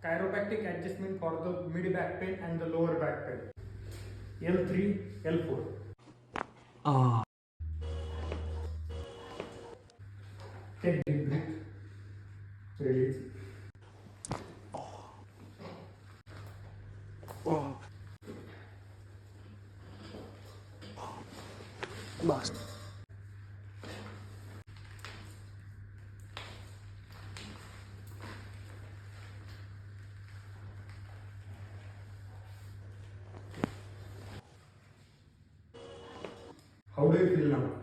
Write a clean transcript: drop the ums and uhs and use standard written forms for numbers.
Chiropractic adjustment for the mid back pain and the lower back pain. L3, L4. Take deep breath. Release. Basta. How do you feel now?